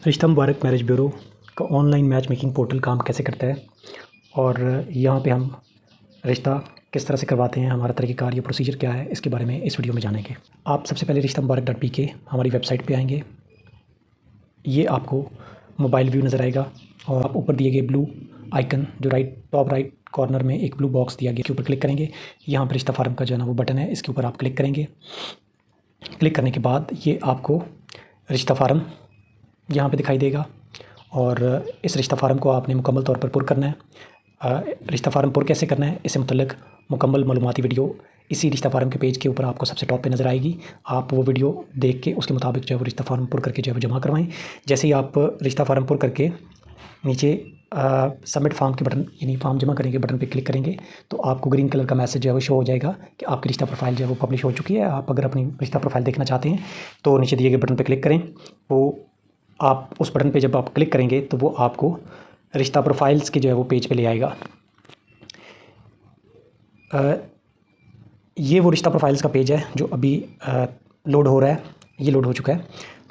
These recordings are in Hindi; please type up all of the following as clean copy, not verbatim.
रिश्ता मुबारक मैरिज ब्यूरो का ऑनलाइन मैच मेकिंग पोर्टल काम कैसे करता है और यहाँ पे हम रिश्ता किस तरह से करवाते हैं, हमारा तरीक़ाकार या प्रोसीजर क्या है, इसके बारे में इस वीडियो में जानेंगे। आप सबसे पहले रिश्ता मुबारक .pk हमारी वेबसाइट पे आएंगे। ये आपको मोबाइल व्यू नज़र आएगा और आप ऊपर दिए गए ब्लू आइकन जो टॉप राइट कॉर्नर में एक ब्लू बॉक्स दिया गया, इसके ऊपर क्लिक करेंगे। यहाँ पर रिश्ता फार्म का जो है ना वो बटन है, इसके ऊपर आप क्लिक करेंगे। क्लिक करने के बाद ये आपको रिश्ता फार्म यहाँ पे दिखाई देगा और इस रिश्ता फार्म को आपने मुकम्मल तौर पर पुर करना है। रिश्ता फार्म पुर कैसे करना है, इससे मुतल्लिक़ मुकम्मल मालूमाती वीडियो इसी रिश्ता फार्म के पेज के ऊपर आपको सबसे टॉप पे नज़र आएगी। आप वो वीडियो देख के उसके मुताबिक जो है वो रिश्ता फार्म पुर करके जो है वो जमा करवाएं। जैसे ही आप रिश्ता फार्म पुर करके नीचे सबमिट फॉर्म के बटन यानी फॉर्म जमा करेंगे बटन पे क्लिक करेंगे तो आपको ग्रीन कलर का मैसेज जो है वो शो हो जाएगा कि आपकी रिश्ता प्रोफाइल जो है वो पब्लिश हो चुकी है। आप अगर अपनी रिश्ता प्रोफाइल देखना चाहते हैं तो नीचे दिए गए बटन पे क्लिक करें। वो आप उस बटन पे जब आप क्लिक करेंगे तो वो आपको रिश्ता प्रोफाइल्स के जो है वो पेज पे ले आएगा। ये वो रिश्ता प्रोफाइल्स का पेज है जो अभी लोड हो रहा है, ये लोड हो चुका है।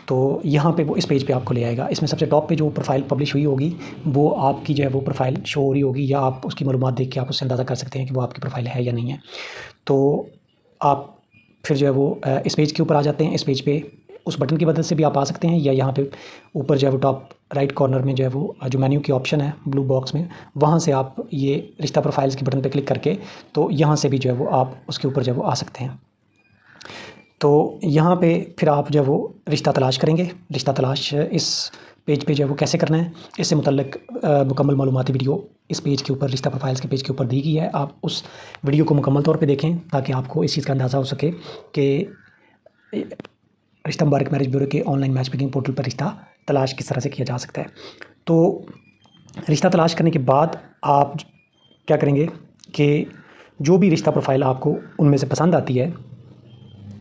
तो यहाँ पे वो इस पेज पे आपको ले आएगा। इसमें सबसे टॉप पे जो प्रोफाइल पब्लिश हुई होगी वो आपकी जो है वो प्रोफाइल शो हो रही होगी, या आप उसकी मालूमात देख के आप उससे अंदाज़ा कर सकते हैं कि वो आपकी प्रोफाइल है या नहीं है। तो आप फिर जो है वो इस पेज के ऊपर आ जाते हैं। इस पेज पे उस बटन की मदद से भी आप आ सकते हैं, या यहाँ पे ऊपर जो है वो टॉप राइट कॉर्नर में जो है वो जो मेन्यू की ऑप्शन है ब्लू बॉक्स में, वहाँ से आप ये रिश्ता प्रोफाइल्स के बटन पे क्लिक करके तो यहाँ से भी जो है वो आप उसके ऊपर जो है वो आ सकते हैं। तो यहाँ पे फिर आप जो है वो रिश्ता तलाश करेंगे। रिश्ता तलाश इस पेज पे जो है वो कैसे करना है, इससे मुतल्लिक़ मुकम्मल मालूमाती वीडियो इस पेज के ऊपर रिश्ता प्रोफाइल्स के पेज के ऊपर दी गई है। आप उस वीडियो को मुकम्मल तौर पे देखें ताकि आपको इस चीज़ का अंदाज़ा हो सके कि रिश्ता मुबारक मैरिज ब्यूरो के ऑनलाइन मैच मेकिंग पोर्टल पर रिश्ता तलाश किस तरह से किया जा सकता है। तो रिश्ता तलाश करने के बाद आप क्या करेंगे कि जो भी रिश्ता प्रोफाइल आपको उनमें से पसंद आती है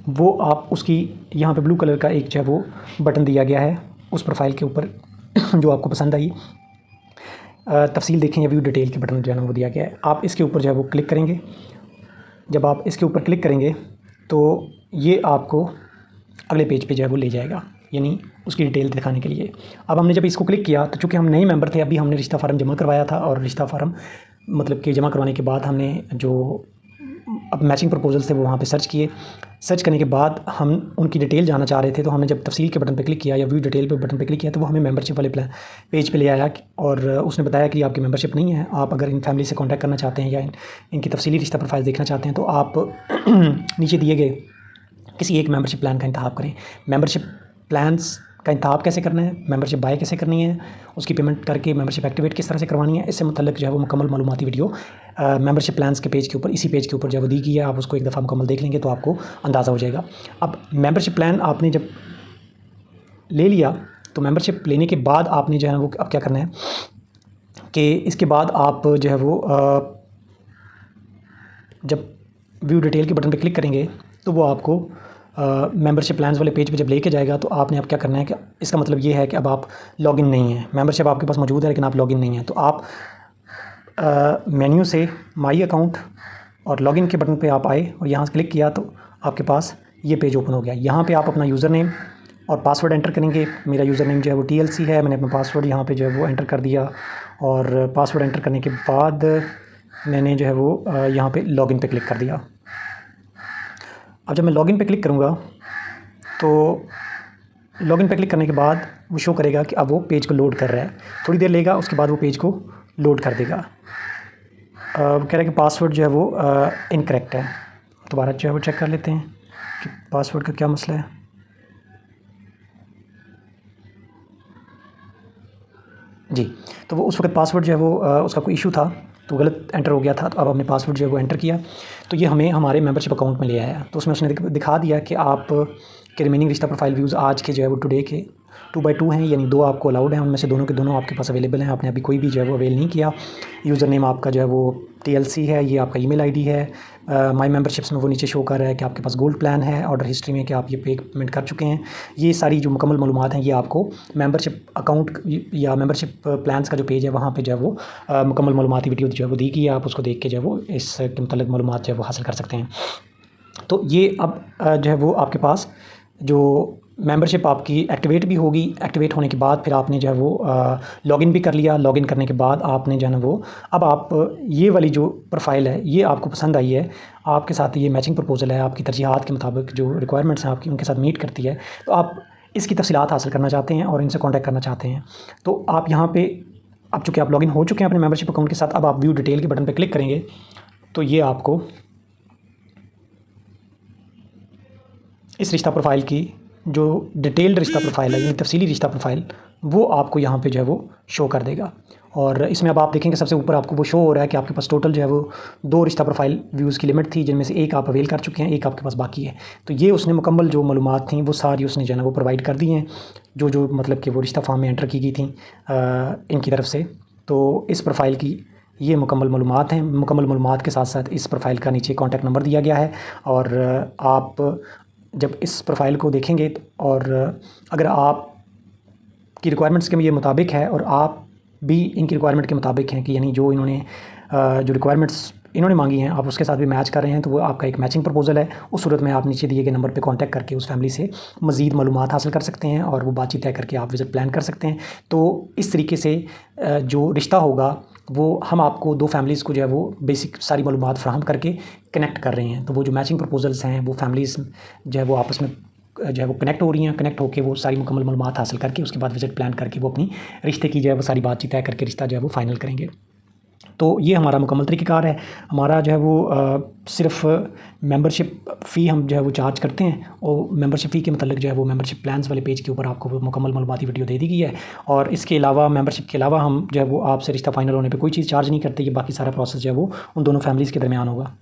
वो आप उसकी यहाँ पे ब्लू कलर का एक जो है वो बटन दिया गया है उस प्रोफाइल के ऊपर जो आपको पसंद आई, तफसील देखें या व्यू डिटेल के बटन जो है ना वो दिया गया है। आप इसके ऊपर जो है वो क्लिक करेंगे। जब आप इसके ऊपर क्लिक करेंगे तो ये आपको अगले पेज पे जो है वो ले जाएगा, यानी उसकी डिटेल दिखाने के लिए। अब हमने जब इसको क्लिक किया तो चूँकि हम नए मेंबर थे, अभी हमने रिश्ता फार्म जमा करवाया था और रिश्ता फार्म मतलब कि जमा करवाने के बाद हमने जो अब मैचिंग प्रपोजल्स थे वो वहाँ पे सर्च किए। सर्च करने के बाद हम उनकी डिटेल जानना चाह रहे थे, तो हमने जब तफसील के बटन पे क्लिक किया या व्यू डिटेल पे बटन पे क्लिक किया तो वो हमें मेंबरशिप वाले पेज पे ले आया और उसने बताया कि आपकी मेंबरशिप नहीं है। आप अगर इन फैमिली से कॉन्टैक्ट करना चाहते हैं या इनकी तफसीली रिश्ता प्रोफाइल देखना चाहते हैं तो आप नीचे दिए गए किसी एक मेंबरशिप प्लान का इंतखाब करें। मेंबरशिप प्लान्स का इंतखाब कैसे करना है, मेंबरशिप बाय कैसे करनी है, उसकी पेमेंट करके मेंबरशिप एक्टिवेट किस तरह से करवानी है, इससे मुतल्लिक़ जो है वो मुकम्मल मालूमाती वीडियो मेंबरशिप प्लान्स के पेज के ऊपर इसी पेज के ऊपर जो है वो दी गई है। आप उसको एक दफ़ा मुकम्मल देख लेंगे तो आपको अंदाज़ा हो जाएगा। अब मेंबरशिप प्लान आपने जब ले लिया तो मेंबरशिप लेने के बाद आपने जो है ना वो अब क्या करना है कि इसके बाद आप जो है वो जब व्यू डिटेल के बटन पे क्लिक करेंगे तो वो आपको मेंबरशिप प्लान्स वाले पेज पे जब लेके जाएगा तो आपने अब क्या करना है कि इसका मतलब ये है कि अब आप लॉगिन नहीं हैं, मेंबरशिप आपके पास मौजूद है लेकिन आप लॉगिन नहीं हैं। तो आप मेन्यू से माई अकाउंट और लॉगिन के बटन पे आप आए और यहाँ से क्लिक किया तो आपके पास ये पेज ओपन हो गया। यहाँ पे आप अपना यूज़र नेम और पासवर्ड एंटर करेंगे। मेरा यूज़र नेम जो है वो TLC है, मैंने अपना पासवर्ड यहाँ पे जो है वो एंटर कर दिया और पासवर्ड एंटर करने के बाद मैंने जो है वो यहाँ पे लॉगिन पे क्लिक कर दिया। अब जब मैं लॉगिन पे क्लिक करूँगा तो लॉगिन पे क्लिक करने के बाद वो शो करेगा कि अब वो पेज को लोड कर रहा है। थोड़ी देर लेगा, उसके बाद वो पेज को लोड कर देगा। कह रहा है कि पासवर्ड जो है वो इनकरेक्ट है। दोबारा जो है वो चेक कर लेते हैं कि पासवर्ड का क्या मसला है। जी, तो वो उस वक्त पासवर्ड जो है वो उसका कोई इशू था तो गलत एंटर हो गया था। तो अब हमने पासवर्ड जो है वो एंटर किया तो ये हमें हमारे मेंबरशिप अकाउंट में ले आया। तो उसमें उसने दिखा दिया कि आप के रिमेनिंग रिश्ता प्रोफाइल व्यूज़ आज के जो है वो टुडे के 2x2 हैं, यानी 2 आपको अलाउड हैं, उनमें से दोनों के दोनों आपके पास अवेलेबल हैं। आपने अभी कोई भी जो है वो अवेल नहीं किया। यूज़र नेम आपका जो है वो TLC है, ये आपका ईमेल आईडी है। माई मेंबरशिप्स में वो नीचे शो कर रहा है कि आपके पास गोल्ड प्लान है, ऑर्डर हिस्ट्री में कि आप ये पेमेंट कर चुके हैं। ये सारी जो मुकम्मल मालूमात हैं ये आपको मेंबरशिप अकाउंट या मेंबरशिप प्लान्स का जो पेज है वहाँ पे जो है वो मुकम्मल मालूमाती वीडियो जो है वो दी गई है। आप उसको देख के जो है वो इसके मुतल्लिक़ मालूमात जो है वो हासिल कर सकते हैं। तो ये अब जो है वो आपके पास जो मेंबरशिप आपकी एक्टिवेट भी होगी। एक्टिवेट होने के बाद फिर आपने जो है वो लॉगिन भी कर लिया। लॉगिन करने के बाद आपने जो है ना वो अब आप ये वाली जो प्रोफाइल है ये आपको पसंद आई है, आपके साथ ये मैचिंग प्रपोज़ल है, आपकी तरजीहात के मुताबिक जो रिक्वायरमेंट्स हैं आपकी उनके साथ मीट करती है, तो आप इसकी तफसीलात हासिल करना चाहते हैं और इनसे कॉन्टैक्ट करना चाहते हैं, तो आप यहाँ पे अब चूँकि आप लॉगिन हो चुके हैं अपने मेंबरशिप अकाउंट के साथ, अब आप व्यू डिटेल के बटन पर क्लिक करेंगे तो ये आपको इस रिश्ता प्रोफाइल की जो डिटेल्ड रिश्ता प्रोफाइल है, यानी तफसीली रिश्ता प्रोफाइल, वो आपको यहाँ पे जो है वो शो कर देगा। और इसमें अब आप देखेंगे सबसे ऊपर आपको वो शो हो रहा है कि आपके पास टोटल जो है वो 2 रिश्ता प्रोफाइल व्यूज़ की लिमिट थी, जिनमें से एक आप अवेल कर चुके हैं, एक आपके पास बाकी है। तो ये उसने मुकम्मल जो मालूमात थी वो सारी उसने जो है ना वो प्रोवाइड कर दी हैं, जो मतलब कि वो रिश्ता फॉर्म में एंटर की गई थी इनकी तरफ से। तो इस प्रोफाइल की ये मुकम्मल मालूमात हैं। मुकम्मल मालूमात के साथ साथ इस प्रोफाइल का नीचे कॉन्टैक्ट नंबर दिया गया है। और आप जब इस प्रोफाइल को देखेंगे और अगर आप की रिक्वायरमेंट्स के ये मुताबिक है और आप भी इनकी रिक्वायरमेंट के मुताबिक हैं कि यानी जो इन्होंने जो रिक्वायरमेंट्स इन्होंने मांगी हैं आप उसके साथ भी मैच कर रहे हैं, तो वो आपका एक मैचिंग प्रपोज़ल है। उस सूरत में आप नीचे दिए गए नंबर पे कांटेक्ट करके उस फैमिली से मज़ीद मालूमात हासिल कर सकते हैं और वो बातचीत तय करके आप विज़िट प्लान कर सकते हैं। तो इस तरीके से जो रिश्ता होगा वो हम आपको 2 फैमिलीज़ को जो है वो बेसिक सारी मालूमात फ़राहम करके कनेक्ट कर रहे हैं। तो वो जो मैचिंग प्रपोज़ल्स हैं वो फैमिलीज़ जो है वो आपस में जो है वो कनेक्ट हो रही हैं। कनेक्ट होकर वो सारी मुकम्मल मालूमात हासिल करके उसके बाद विज़िट प्लान करके वो अपनी रिश्ते की जो है वो सारी बातचीत तय करके रिश्ता जो है वो फ़ाइनल करेंगे। तो ये हमारा मुकम्मल तरीक़ाकार है। हमारा जो है वो सिर्फ़ मेंबरशिप फ़ी हम जो है वो चार्ज करते हैं और मेंबरशिप फ़ी के मतलब जो है वो मेंबरशिप प्लान्स वाले पेज के ऊपर आपको वो मुकम्मल मालूमाती वीडियो दे दी गई है। और इसके अलावा मेंबरशिप के अलावा हम जो है वो आपसे रिश्ता फ़ाइनल होने पे कोई चीज़ चार्ज नहीं करते। ये बाकी सारा प्रोसेस जो है वो उन दोनों फैमिलीज़ के दरमियान होगा।